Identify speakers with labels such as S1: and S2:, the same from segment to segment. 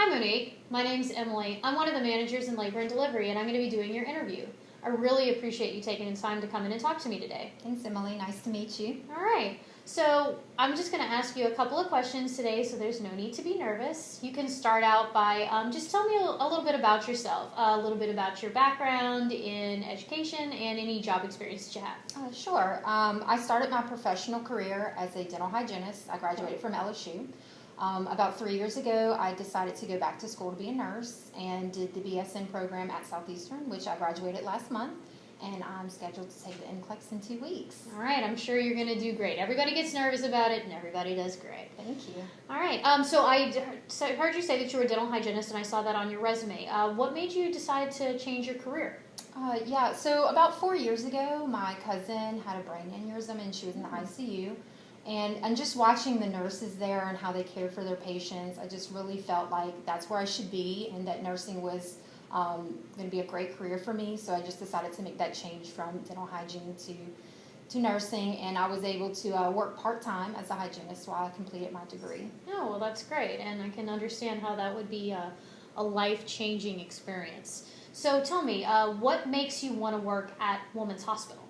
S1: Hi Monique, my name's Emily. I'm one of the managers in labor and delivery, and I'm going to be doing your interview. I really appreciate you taking the time to come in and talk to me today.
S2: Thanks, Emily. Nice to meet you.
S1: All right, so I'm just going to ask you a couple of questions today, so there's no need to be nervous. You can start out by just tell me a little bit about yourself, a little bit about your background in education and any job experience that you have.
S2: Sure. I started my professional career as a dental hygienist. I graduated from LSU. About 3 years ago, I decided to go back to school to be a nurse and did the BSN program at Southeastern, which I graduated last month, and I'm scheduled to take the NCLEX in 2 weeks.
S1: All right, I'm sure you're going to do great. Everybody gets nervous about it, and everybody does great.
S2: Thank you.
S1: All right, so I heard you say that you were a dental hygienist, and I saw that on your resume. What made you decide to change your career?
S2: So about 4 years ago, my cousin had a brain aneurysm, and she was in the ICU. And just watching the nurses there and how they cared for their patients, I just really felt like that's where I should be and that nursing was going to be a great career for me. So I just decided to make that change from dental hygiene to nursing, and I was able to work part-time as a hygienist while I completed my degree.
S1: Oh, well, that's great, and I can understand how that would be a life-changing experience. So tell me, what makes you want to work at Women's Hospital?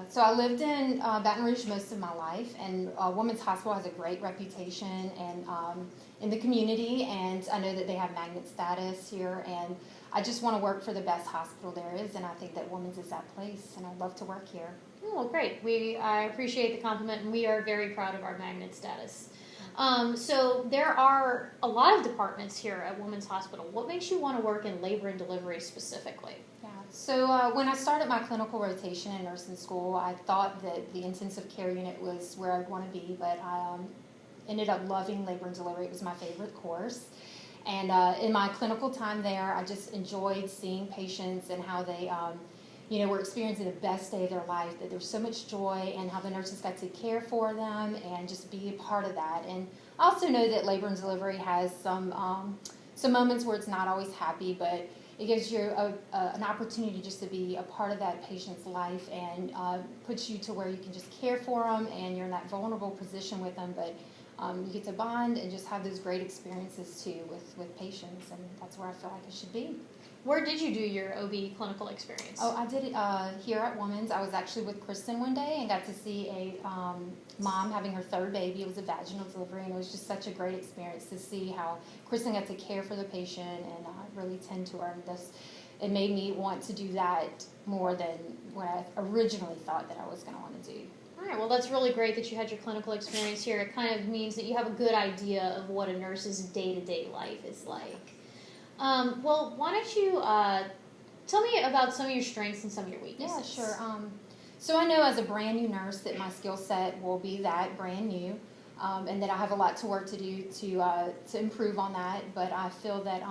S2: So I lived in Baton Rouge most of my life, and Women's Hospital has a great reputation and in the community, and I know that they have magnet status here, and I just want to work for the best hospital there is, and I think that Women's is that place, and I'd love to work here.
S1: Oh, well, great. I appreciate the compliment, and we are very proud of our magnet status. So there are a lot of departments here at Women's Hospital. What makes you want to work in labor and delivery specifically?
S2: So when I started my clinical rotation in nursing school, I thought that the intensive care unit was where I'd want to be, but I ended up loving labor and delivery. It was my favorite course. And in my clinical time there, I just enjoyed seeing patients and how they were experiencing the best day of their life, that there was so much joy, and how the nurses got to care for them and just be a part of that. And I also know that labor and delivery has some moments where it's not always happy, but it gives you an opportunity just to be a part of that patient's life and puts you to where you can just care for them, and you're in that vulnerable position with them, but you get to bond and just have those great experiences too with patients, and that's where I feel like I should be.
S1: Where did you do your OB clinical experience?
S2: Oh, I did it here at Women's. I was actually with Kristen one day and got to see a mom having her third baby. It was a vaginal delivery, and it was just such a great experience to see how Kristen got to care for the patient and really tend to her. And it made me want to do that more than what I originally thought that I was going to want to do.
S1: All right, well, that's really great that you had your clinical experience here. It kind of means that you have a good idea of what a nurse's day-to-day life is like. Well, why don't you tell me about some of your strengths and some of your weaknesses?
S2: Yeah, sure. So I know as a brand new nurse that my skill set will be that brand new, and that I have a lot to work to do to improve on that. But I feel that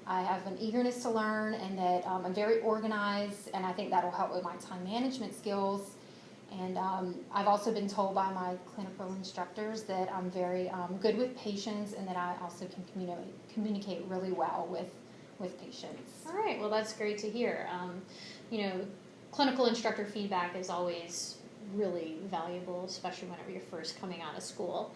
S2: I have an eagerness to learn, and that I'm very organized, and I think that will help with my time management skills. And I've also been told by my clinical instructors that I'm very good with patients, and that I also can communicate really well with patients.
S1: All right, well, that's great to hear. Clinical instructor feedback is always really valuable, especially whenever you're first coming out of school.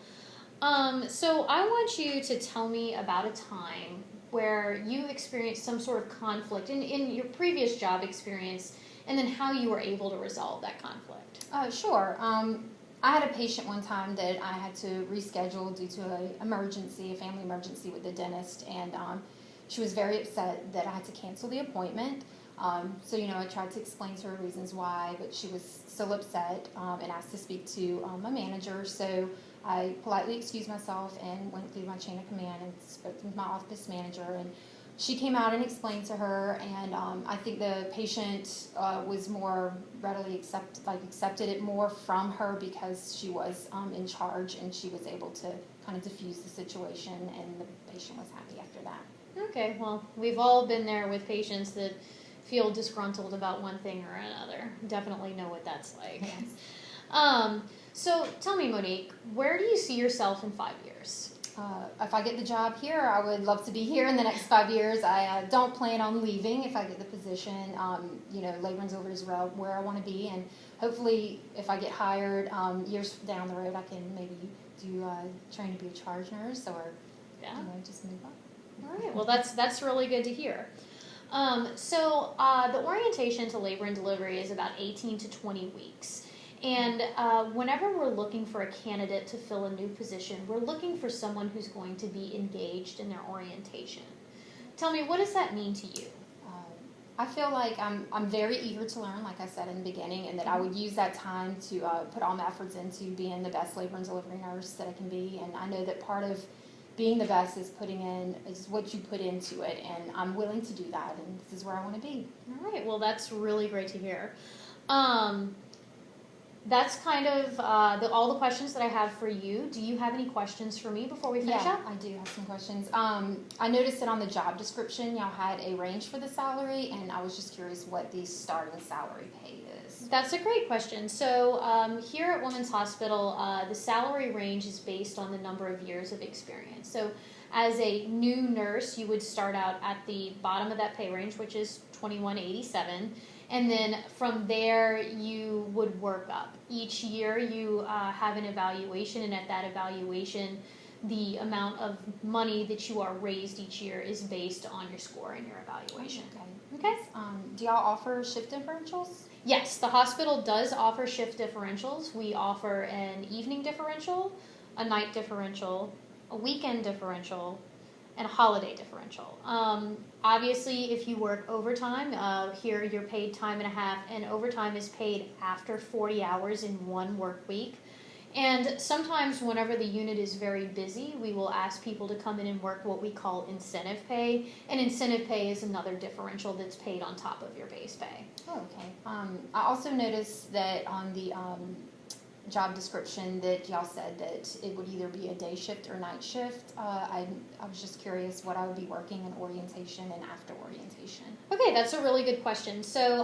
S1: So I want you to tell me about a time where you experienced some sort of conflict in your previous job experience, and then how you were able to resolve that conflict.
S2: Sure. I had a patient one time that I had to reschedule due to a family emergency with the dentist, and she was very upset that I had to cancel the appointment. So I tried to explain to her reasons why, but she was still upset and asked to speak to my manager. So I politely excused myself and went through my chain of command and spoke to my office manager, and she came out and explained to her, and I think the patient was more readily accepted it more from her because she was in charge, and she was able to kind of diffuse the situation, and the patient was happy after that.
S1: Okay, well, we've all been there with patients that feel disgruntled about one thing or another. Definitely know what that's like.
S2: Yes.
S1: So tell me, Monique, where do you see yourself in 5 years?
S2: If I get the job here, I would love to be here in the next 5 years. I don't plan on leaving if I get the position. Labor and delivery is where I want to be, and hopefully, if I get hired years down the road, I can maybe do train to be a charge nurse, or just move up.
S1: All right. Well, that's really good to hear. The orientation to labor and delivery is about 18 to 20 weeks. And whenever we're looking for a candidate to fill a new position, we're looking for someone who's going to be engaged in their orientation. Tell me, what does that mean to you?
S2: I feel like I'm very eager to learn, like I said in the beginning, and that I would use that time to put all my efforts into being the best labor and delivery nurse that I can be. And I know that part of being the best is what you put into it, and I'm willing to do that, and this is where I want to be.
S1: All right. Well, that's really great to hear. That's kind of all the questions that I have for you. Do you have any questions for me before we finish up?
S2: I do have some questions. I noticed that on the job description, y'all had a range for the salary, and I was just curious what the starting salary pay is.
S1: That's a great question. So here at Women's Hospital, the salary range is based on the number of years of experience. So as a new nurse, you would start out at the bottom of that pay range, which is $21.87. And then from there, you would work up. Each year, you have an evaluation, and at that evaluation, the amount of money that you are raised each year is based on your score and your evaluation.
S2: Okay. Do y'all offer shift differentials?
S1: Yes, the hospital does offer shift differentials. We offer an evening differential, a night differential, a weekend differential, and a holiday differential. Obviously, if you work overtime, here you're paid time and a half, and overtime is paid after 40 hours in one work week. And sometimes whenever the unit is very busy, we will ask people to come in and work what we call incentive pay. And incentive pay is another differential that's paid on top of your base pay.
S2: Oh, okay. I also noticed that on the job description that y'all said that it would either be a day shift or night shift. I was just curious what I would be working in orientation and after orientation.
S1: Okay, that's a really good question. So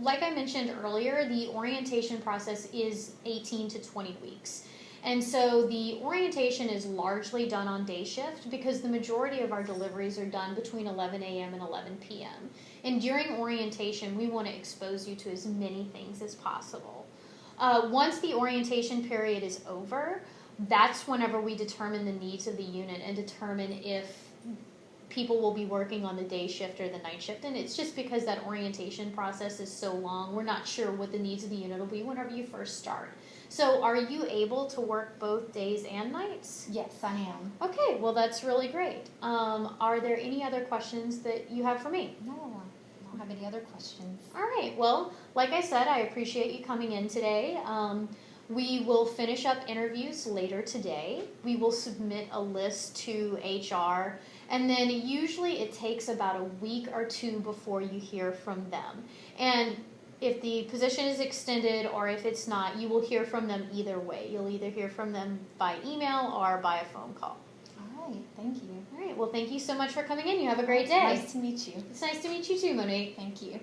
S1: like I mentioned earlier, the orientation process is 18 to 20 weeks. And so the orientation is largely done on day shift because the majority of our deliveries are done between 11 a.m. and 11 p.m. And during orientation, we want to expose you to as many things as possible. Once the orientation period is over, that's whenever we determine the needs of the unit and determine if people will be working on the day shift or the night shift. And it's just because that orientation process is so long, we're not sure what the needs of the unit will be whenever you first start. So are you able to work both days and nights?
S2: Yes, I am.
S1: Okay, well that's really great. Are there any other questions that you have for me?
S2: No, I don't have any other questions.
S1: All right, well, like I said, I appreciate you coming in today. We will finish up interviews later today. We will submit a list to HR, and then usually it takes about a week or two before you hear from them. And if the position is extended or if it's not, you will hear from them either way. You'll either hear from them by email or by a phone call.
S2: All right, thank you.
S1: All right, well, thank you so much for coming in. You have a great day.
S2: Nice to meet you.
S1: It's nice to meet you too, Monique.
S2: Thank you.